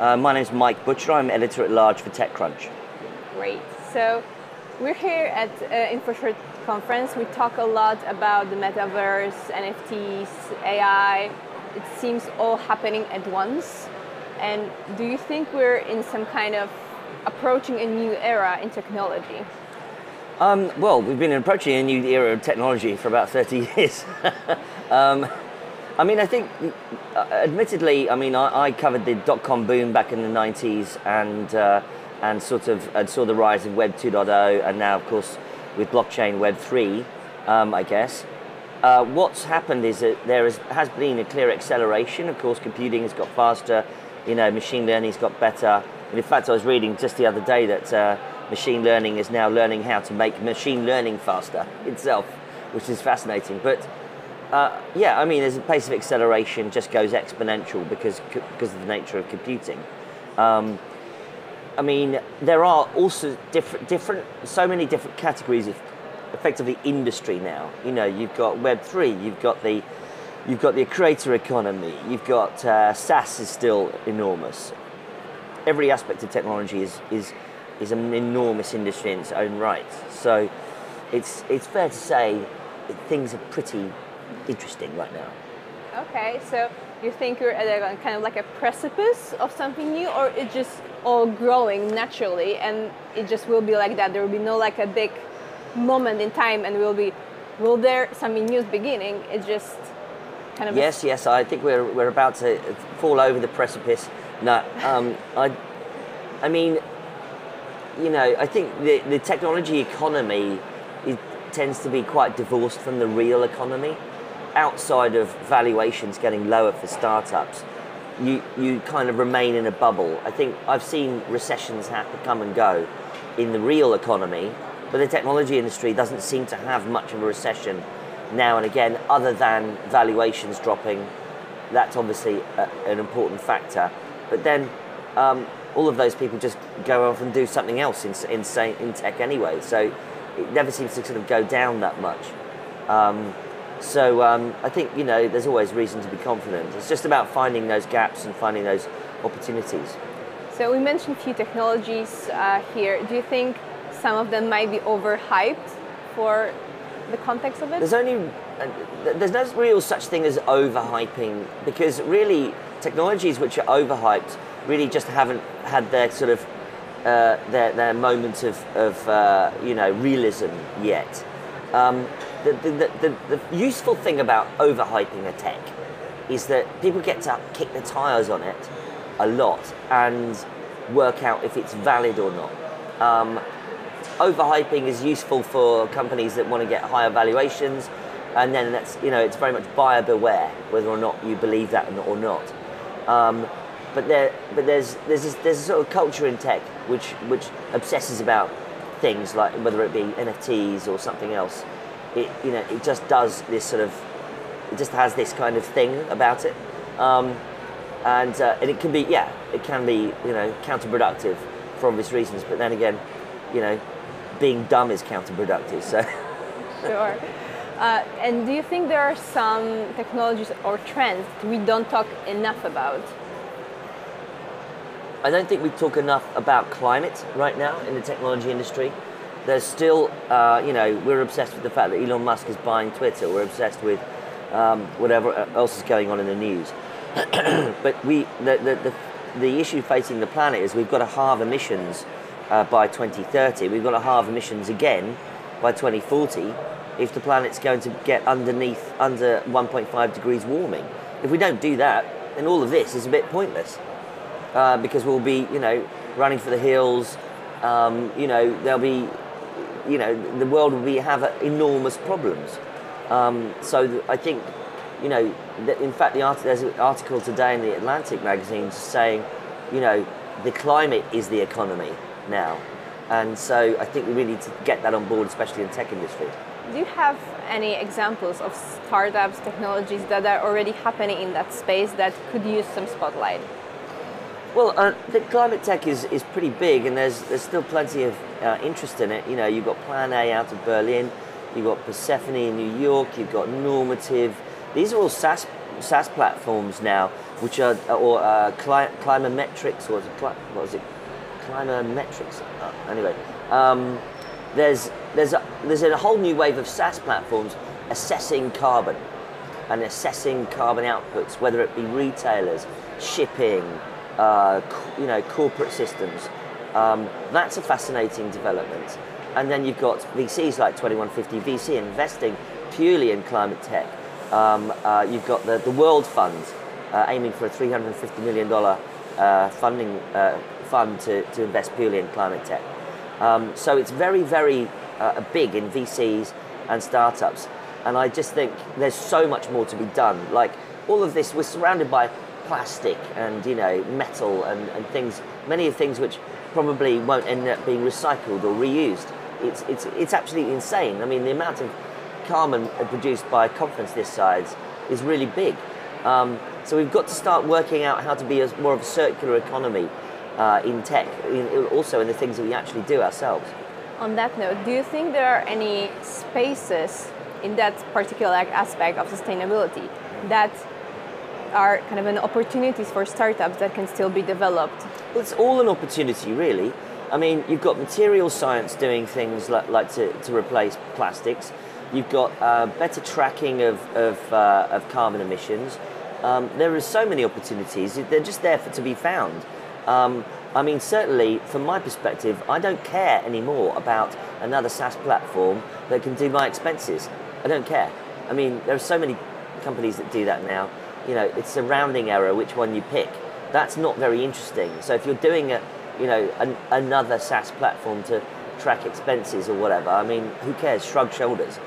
My name's Mike Butcher. I'm editor-at-large for TechCrunch. Great. So we're here at Infoshare conference. We talk a lot about the metaverse, NFTs, AI. It seems all happening at once. And do you think we're in some kind of approaching a new era in technology? Well, we've been approaching a new era of technology for about 30 years. I mean, I think, admittedly, I mean, I covered the dot-com boom back in the 90s and saw the rise of Web 2.0, and now, of course, with blockchain Web 3, I guess. What's happened is that there has been a clear acceleration. Of course, computing has got faster, machine learning's got better. And in fact, I was reading just the other day that machine learning is now learning how to make machine learning faster itself, which is fascinating. But yeah, I mean, there's a pace of acceleration just goes exponential because of the nature of computing. I mean, there are also so many different categories of effectively industry now. You've got Web 3, you've got the creator economy, you've got SaaS is still enormous. Every aspect of technology is an enormous industry in its own right. So it's fair to say that things are pretty interesting right now. Okay, so you think you're at kind of like a precipice of something new, or it's just all growing naturally and it just will be like that? There will be no like a big moment in time and will there something new beginning? It's just kind of... Yes, I think we're about to fall over the precipice. No, I mean, I think the technology economy tends to be quite divorced from the real economy. Outside of valuations getting lower for startups, you kind of remain in a bubble. I think I've seen recessions come and go in the real economy, but the technology industry doesn't seem to have much of a recession now and again, other than valuations dropping. That's obviously an important factor. But then all of those people just go off and do something else in tech anyway. So it never seems to sort of go down that much. So I think, there's always reason to be confident. It's just about finding those gaps and finding those opportunities. So we mentioned a few technologies here. Do you think some of them might be overhyped for the context of it? There's no real such thing as overhyping, because really technologies which are overhyped really just haven't had their sort of their moment of realism yet. The useful thing about overhyping a tech is that people get to kick the tires on it a lot and work out if it's valid or not. Overhyping is useful for companies that want to get higher valuations, and then it's very much buyer beware whether or not you believe that or not. But there's a sort of culture in tech which obsesses about things like whether it be NFTs or something else. It just does this sort of, it just has this kind of thing about it, and it can be counterproductive for obvious reasons. But then again, being dumb is counterproductive. So. Sure. And do you think there are some technologies or trends we don't talk enough about? I don't think we talk enough about climate right now in the technology industry. There's still, we're obsessed with the fact that Elon Musk is buying Twitter. We're obsessed with whatever else is going on in the news. But the issue facing the planet is we've got to halve emissions by 2030. We've got to halve emissions again by 2040 if the planet's going to get under 1.5 degrees warming. If we don't do that, then all of this is a bit pointless because we'll be, running for the hills. There'll be, the world will have enormous problems. So I think, in fact, there's an article today in the Atlantic magazine saying, the climate is the economy now. And so I think we really need to get that on board, especially in the tech industry. Do you have any examples of startups, technologies that are already happening in that space that could use some spotlight? Well, the climate tech is pretty big, and there's still plenty of interest in it. You've got Plan A out of Berlin, you've got Persephone in New York, you've got Normative These are all SaaS platforms now, which are climametrics, or what was it? Climametrics. Anyway, there's a whole new wave of SaaS platforms assessing carbon and assessing carbon outputs, whether it be retailers, shipping, corporate systems. That's a fascinating development. And then you've got VCs like 2150 VC investing purely in climate tech. You've got the World Fund aiming for a $350 million funding fund to invest purely in climate tech. So it's very, very big in VCs and startups. And I just think there's so much more to be done. Like all of this, we're surrounded by plastic and metal and things, many of things which probably won't end up being recycled or reused. It's absolutely insane. I mean, the amount of carbon produced by a conference this size is really big. So we've got to start working out how to be more of a circular economy in tech, also in the things that we actually do ourselves. On that note, do you think there are any spaces in that particular aspect of sustainability that are kind of an opportunities for startups that can still be developed? Well, it's all an opportunity, really. I mean, you've got material science doing things like to replace plastics. You've got better tracking of carbon emissions. There are so many opportunities. They're just there to be found. I mean, certainly, from my perspective, I don't care anymore about another SaaS platform that can do my expenses. I don't care. I mean, there are so many companies that do that now. It's a rounding error which one you pick. That's not very interesting. So if you're doing another SaaS platform to track expenses or whatever, I mean, who cares? Shrug shoulders.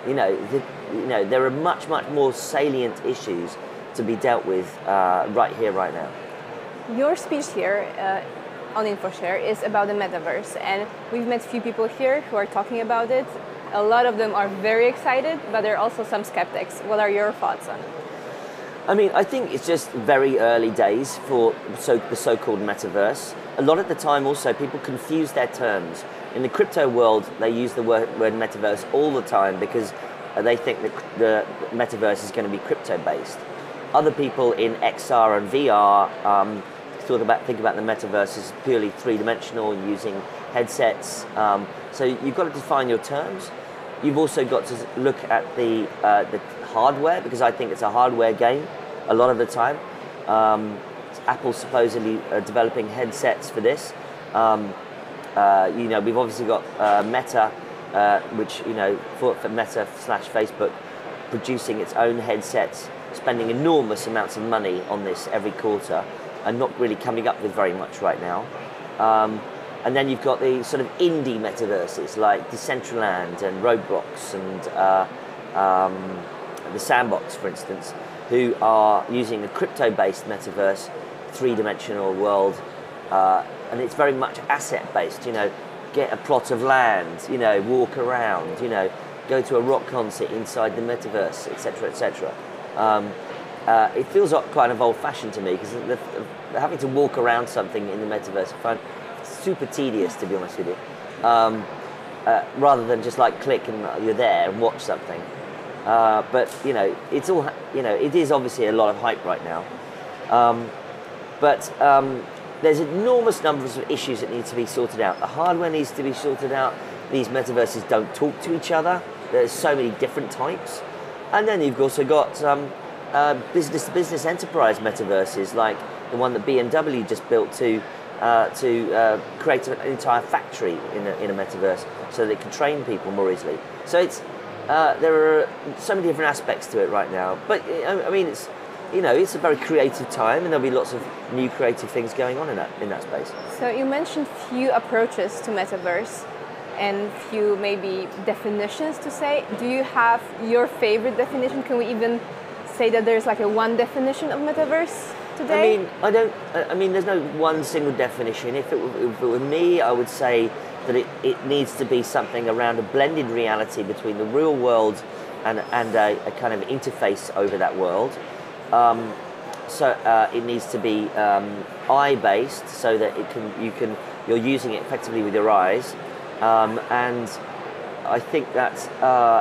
There are much more salient issues to be dealt with right here, right now. Your speech here on Infoshare is about the metaverse, and we've met a few people here who are talking about it. A lot of them are very excited, but there are also some skeptics. What are your thoughts on it? I mean, I think it's just very early days for the so-called metaverse. A lot of the time also people confuse their terms. In the crypto world, they use the word metaverse all the time because they think that the metaverse is going to be crypto-based. Other people in XR and VR think about the metaverse as purely three-dimensional and using headsets. So you've got to define your terms. You've also got to look at the hardware, because I think it's a hardware game a lot of the time. Apple's supposedly developing headsets for this. We've obviously got Meta, which for Meta/Facebook, producing its own headsets, spending enormous amounts of money on this every quarter, and not really coming up with very much right now. And then you've got the sort of indie metaverses like Decentraland and Roblox and the Sandbox, for instance, who are using a crypto-based metaverse, three-dimensional world, and it's very much asset-based. Get a plot of land, walk around, go to a rock concert inside the metaverse, etc., etc. It feels like kind of old-fashioned to me because having to walk around something in the metaverse, I find super tedious, to be honest with you. Rather than just like click and you're there and watch something. But it's all it is obviously a lot of hype right now. But there's enormous numbers of issues that need to be sorted out. The hardware needs to be sorted out. These metaverses don't talk to each other. There's so many different types. And then you've also got business-to-business enterprise metaverses, like the one that BMW just built to create an entire factory in a metaverse so that it can train people more easily. So there are so many different aspects to it right now. But I mean, it's a very creative time, and there'll be lots of new creative things going on in that space. So you mentioned few approaches to metaverse and few maybe definitions to say. Do you have your favorite definition? Can we even say that there's like a one definition of metaverse today? I mean, there's no one single definition. If it were me, I would say that it needs to be something around a blended reality between the real world and a kind of interface over that world. So it needs to be eye-based, so that you're using it effectively with your eyes, and I think that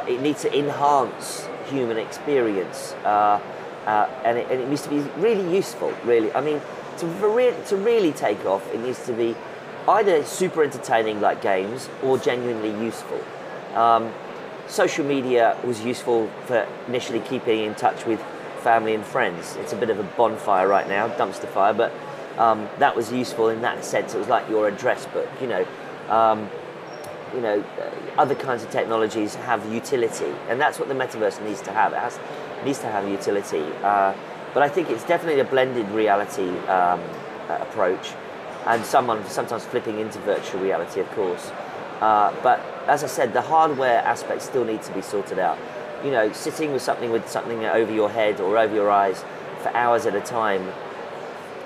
it needs to enhance human experience, and it needs to be really useful. Really, I mean, to really take off, it needs to be either super entertaining like games or genuinely useful. Social media was useful for initially keeping in touch with family and friends. It's a bit of a bonfire right now, dumpster fire, but that was useful in that sense. It was like your address book, you know. Other kinds of technologies have utility, and that's what the metaverse needs to have. It needs to have utility. But I think it's definitely a blended reality approach, and sometimes flipping into virtual reality, of course. But as I said, the hardware aspects still need to be sorted out. You know, sitting with something over your head or over your eyes for hours at a time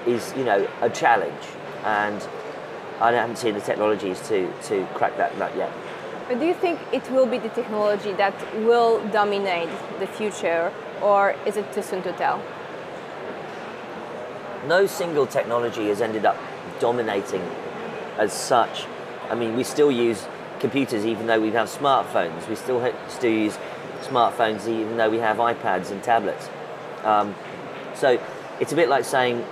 is, you know, a challenge, and I haven't seen the technologies to crack that nut yet. But do you think it will be the technology that will dominate the future, or is it too soon to tell? No single technology has ended up dominating as such. I mean, we still use computers even though we have smartphones. We still use smartphones even though we have iPads and tablets. So it's a bit like saying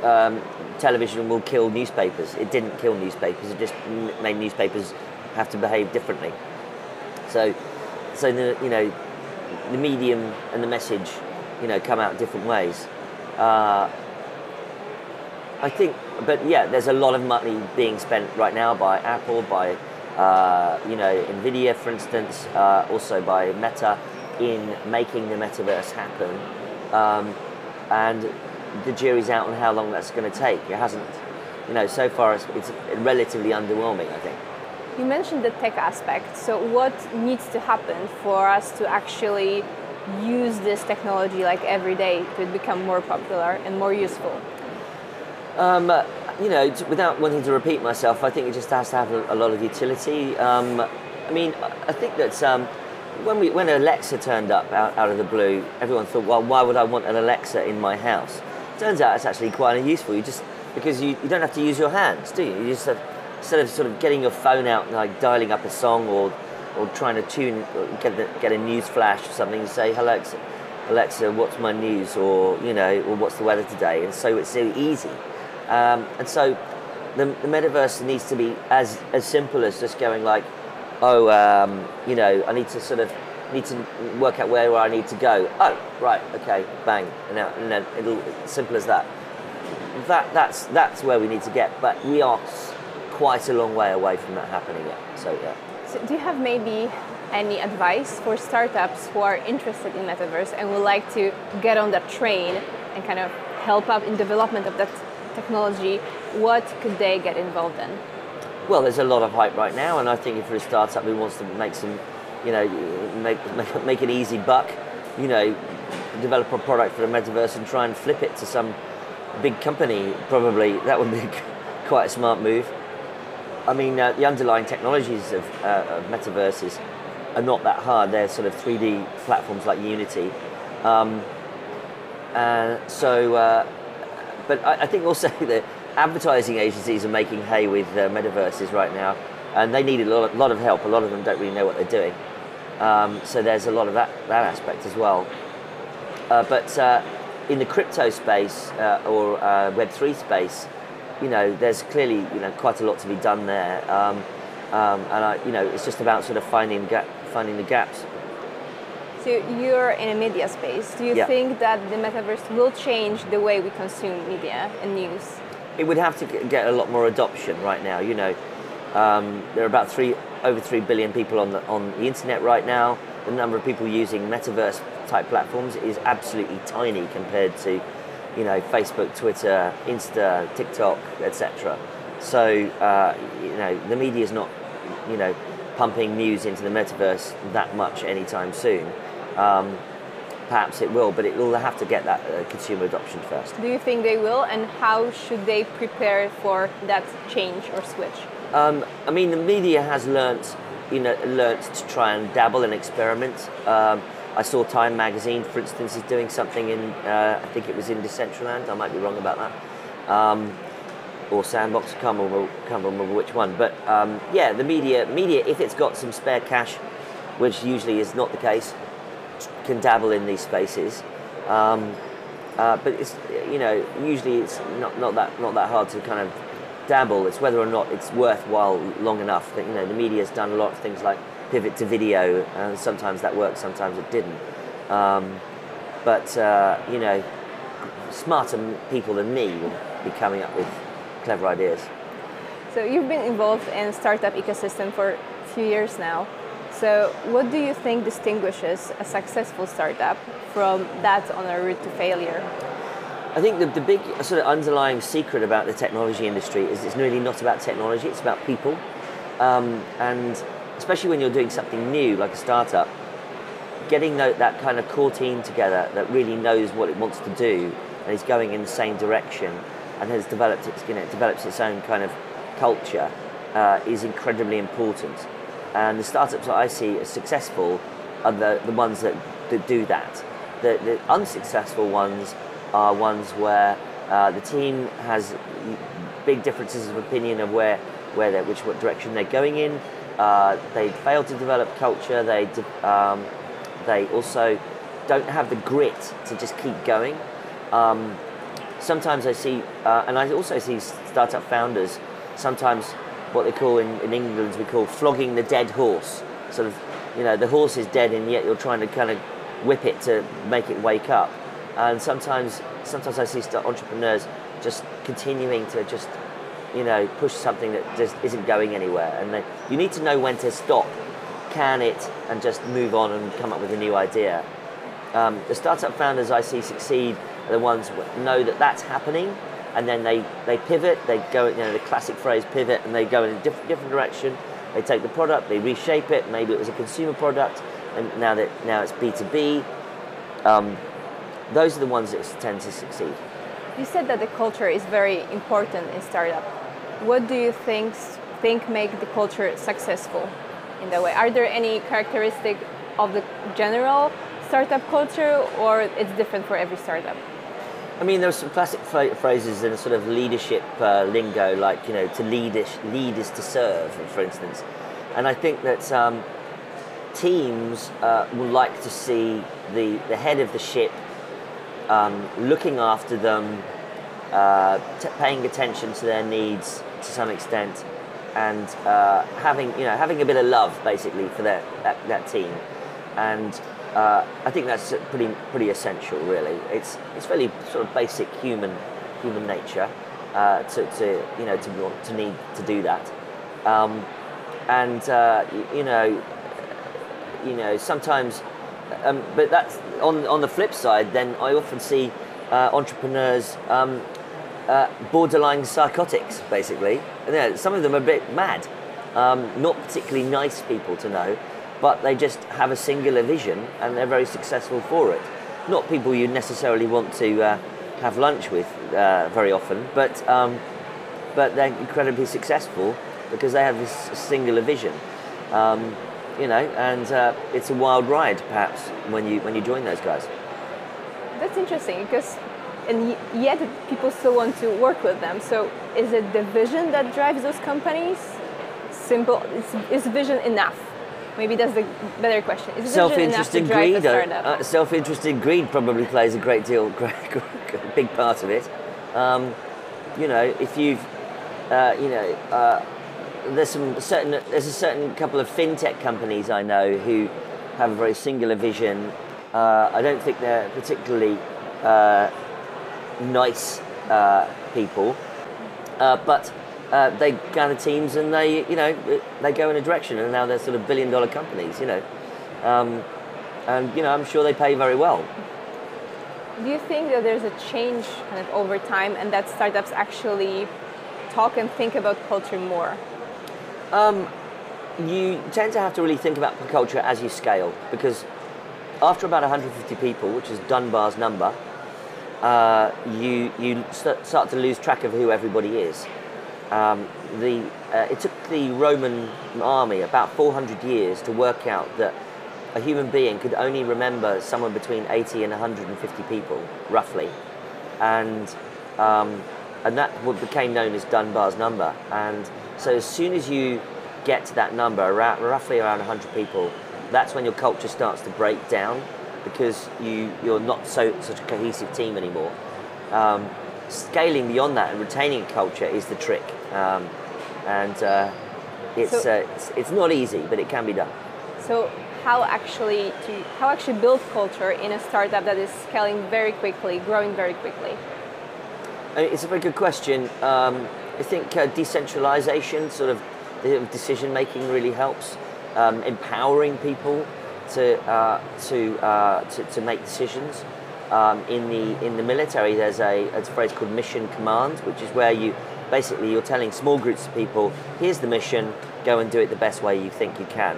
television will kill newspapers. It didn't kill newspapers. It just made newspapers have to behave differently. So the medium and the message, you know, come out different ways. I think, but yeah, there's a lot of money being spent right now by Apple, by Nvidia, for instance, also by Meta, in making the metaverse happen. And the jury's out on how long that's going to take. It hasn't, you know, so far it's relatively underwhelming, I think. You mentioned the tech aspect. So what needs to happen for us to actually use this technology like every day to become more popular and more useful? Without wanting to repeat myself, I think it just has to have a lot of utility. I mean, I think that when Alexa turned up out of the blue, everyone thought, well, why would I want an Alexa in my house? Turns out it's actually quite useful. Because you don't have to use your hands, do you? You just have, instead of sort of getting your phone out and like dialing up a song or trying to get a news flash or something, you say, hello, Alexa, what's my news? Or what's the weather today? And so it's so easy. And so the metaverse needs to be as simple as just going like, I need to work out where I need to go. Oh, right, okay, bang, and then it'll simple as that. That's where we need to get, but we are quite a long way away from that happening yet. So yeah. So do you have maybe any advice for startups who are interested in metaverse and would like to get on that train and kind of help out in development of that technology? What could they get involved in? Well, there's a lot of hype right now, and I think if you're a startup who wants to make some, make an easy buck, develop a product for the metaverse and try and flip it to some big company, probably that would be quite a smart move. I mean, the underlying technologies of metaverses are not that hard. They're sort of 3D platforms like Unity. But I think also the advertising agencies are making hay with metaverses right now, and they need a lot of help. A lot of them don't really know what they're doing. So there's a lot of that aspect as well. But in the crypto space or Web3 space, there's clearly quite a lot to be done there, and it's just about sort of finding the gaps. So you're in a media space. Do you think that the metaverse will change the way we consume media and news? It would have to get a lot more adoption right now. There are about over 3 billion people on the internet right now. The number of people using metaverse type platforms is absolutely tiny compared to Facebook, Twitter, Insta, TikTok, etc. So the media is not pumping news into the metaverse that much anytime soon. Perhaps it will, but it will have to get that consumer adoption first. Do you think they will, and how should they prepare for that change or switch? I mean, the media has learnt to try and dabble and experiment. I saw Time magazine, for instance, is doing something in, I think it was in Decentraland, I might be wrong about that, or Sandbox, I can't remember which one. But the media, if it's got some spare cash, which usually is not the case, can dabble in these spaces, but it's, you know, usually it's not that hard to kind of dabble. It's whether or not it's worthwhile long enough. That, you know, the media's done a lot of things like pivot to video, and sometimes that worked, sometimes it didn't. But you know, smarter people than me will be coming up with clever ideas. So you've been involved in startup ecosystem for a few years now. So what do you think distinguishes a successful startup from that on a route to failure? I think the big sort of underlying secret about the technology industry is it's really not about technology, it's about people. And especially when you're doing something new, like a startup, getting that kind of core team together that really knows what it wants to do and is going in the same direction and has developed develops its own kind of culture is incredibly important. And the startups that I see as successful are the ones that do that. The unsuccessful ones are ones where the team has big differences of opinion of what direction they're going in. They fail to develop culture. They also don't have the grit to just keep going. Sometimes I see, and I also see startup founders, sometimes what they call in England, we call flogging the dead horse. Sort of, you know, the horse is dead and yet you're trying to kind of whip it to make it wake up. And sometimes I see entrepreneurs just continuing to just, you know, push something that just isn't going anywhere. And you need to know when to stop, can it, and just move on and come up with a new idea. The startup founders I see succeed are the ones who know that that's happening, and then they pivot, they go, you know, the classic phrase pivot, and they go in a different direction. They take the product, they reshape it, maybe it was a consumer product, and now it's B2B. Those are the ones that tend to succeed. You said that the culture is very important in startup. What do you think make the culture successful in that way? Are there any characteristics of the general startup culture, or it's different for every startup? I mean, there are some classic phrases in a sort of leadership lingo, like, you know, to lead is to serve, for instance. And I think that teams will like to see the head of the ship looking after them, paying attention to their needs to some extent, and having a bit of love basically for that team. And I think that's pretty essential, really. It's fairly sort of basic human nature to need to do that. Sometimes, but that's on the flip side. Then I often see entrepreneurs borderline psychotics, basically. And, you know, some of them are a bit mad, not particularly nice people to know, but they just have a singular vision and they're very successful for it. Not people you necessarily want to have lunch with very often, but they're incredibly successful because they have this singular vision. And it's a wild ride, perhaps, when you join those guys. That's interesting, and yet people still want to work with them. So is it the vision that drives those companies? Simple. Is vision enough? Maybe that's the better question. Is self-interested greed? Self-interested greed probably plays a great big part of it. If you've, there's a certain couple of fintech companies I know who have a very singular vision. I don't think they're particularly nice people, but they gather teams and they go in a direction, and now they're sort of billion-dollar companies, and I'm sure they pay very well. Do you think that there's a change kind of over time, and that startups actually talk and think about culture more? You tend to have to really think about culture as you scale, because after about 150 people, which is Dunbar's number, you start to lose track of who everybody is. It took the Roman army about 400 years to work out that a human being could only remember somewhere between 80 and 150 people, roughly. And that became known as Dunbar's number. And so as soon as you get to that number, roughly around 100 people, that's when your culture starts to break down. because you're not such a cohesive team anymore. Scaling beyond that and retaining culture is the trick, it's not easy, but it can be done. So how actually build culture in a startup that is scaling very quickly, growing very quickly? It's a very good question. I think decentralization, sort of the decision making, really helps. Empowering people to make decisions. In the military, there's a phrase called mission command, which is where you're telling small groups of people, here's the mission, go and do it the best way you think you can.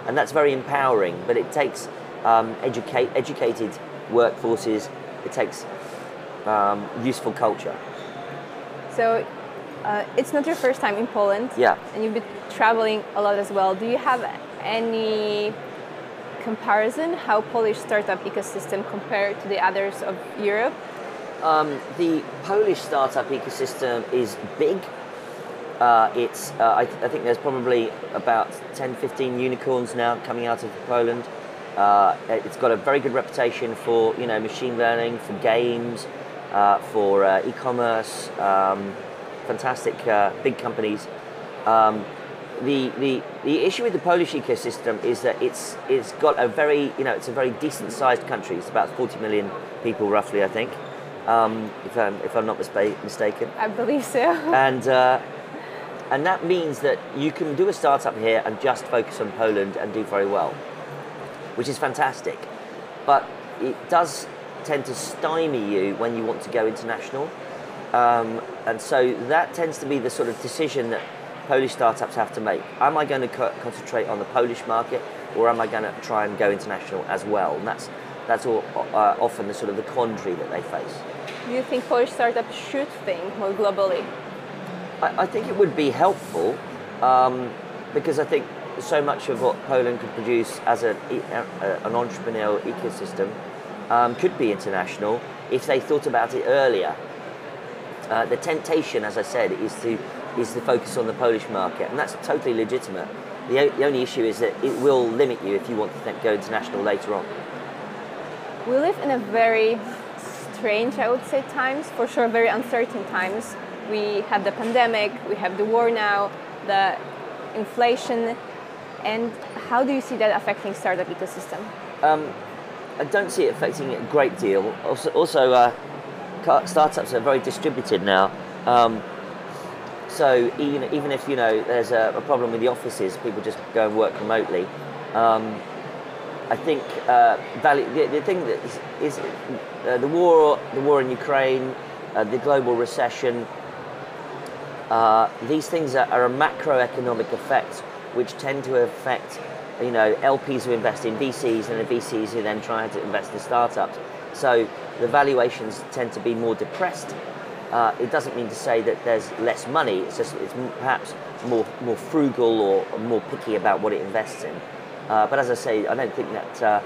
And that's very empowering, but it takes educated workforces, it takes useful culture. So it's not your first time in Poland. Yeah. And you've been traveling a lot as well. Do you have any comparison how Polish startup ecosystem compared to the others of Europe? The Polish startup ecosystem is big. I think there's probably about 10, 15 unicorns now coming out of Poland. It's got a very good reputation for machine learning, for games, for e-commerce. Fantastic big companies. The issue with the Polish ecosystem is that it's got a very it's a very decent sized country. It's about 40 million people roughly, I think, if I'm not mistaken. I believe so. And that means that you can do a startup here and just focus on Poland and do very well, which is fantastic. But it does tend to stymie you when you want to go international, and so that tends to be the sort of decision that Polish startups have to make. Am I going to concentrate on the Polish market, or am I going to try and go international as well? And that's all, often the sort of the quandary that they face. Do you think Polish startups should think more globally? I think it would be helpful, because I think so much of what Poland could produce as an entrepreneurial ecosystem could be international if they thought about it earlier. The temptation, as I said, is to focus on the Polish market, and that's totally legitimate. The only issue is that it will limit you if you want to go international later on. We live in a very strange, I would say, times, for sure, very uncertain times. We have the pandemic, we have the war now, the inflation, and how do you see that affecting startup ecosystem? I don't see it affecting it a great deal. Also startups are very distributed now. So even if there's a problem with the offices, people just go and work remotely. I think the thing that is the war in Ukraine, the global recession. These things are a macroeconomic effect, which tend to affect LPs who invest in VCs and the VCs who then try to invest in startups. So the valuations tend to be more depressed. It doesn't mean to say that there's less money. It's perhaps more frugal or more picky about what it invests in. But as I say, I don't think that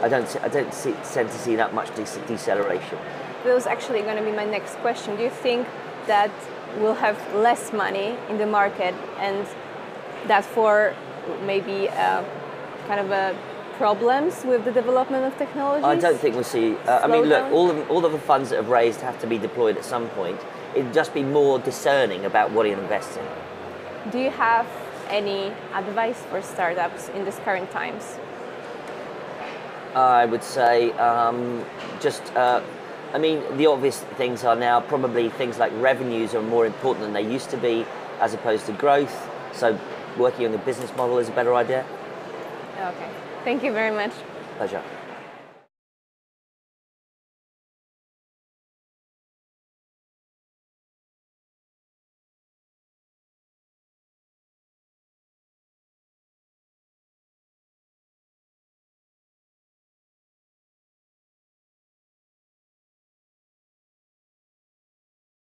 I don't tend to see that much deceleration. That was actually going to be my next question. Do you think that we'll have less money in the market, and that for maybe kind of problems with the development of technologies? I don't think we'll see. I mean, look, all of the funds that have raised have to be deployed at some point. It'd just be more discerning about what it invests in. Do you have any advice for startups in these current times? I would say I mean, the obvious things are now probably things like revenues are more important than they used to be, as opposed to growth. So working on the business model is a better idea. Okay. Thank you very much. Pleasure.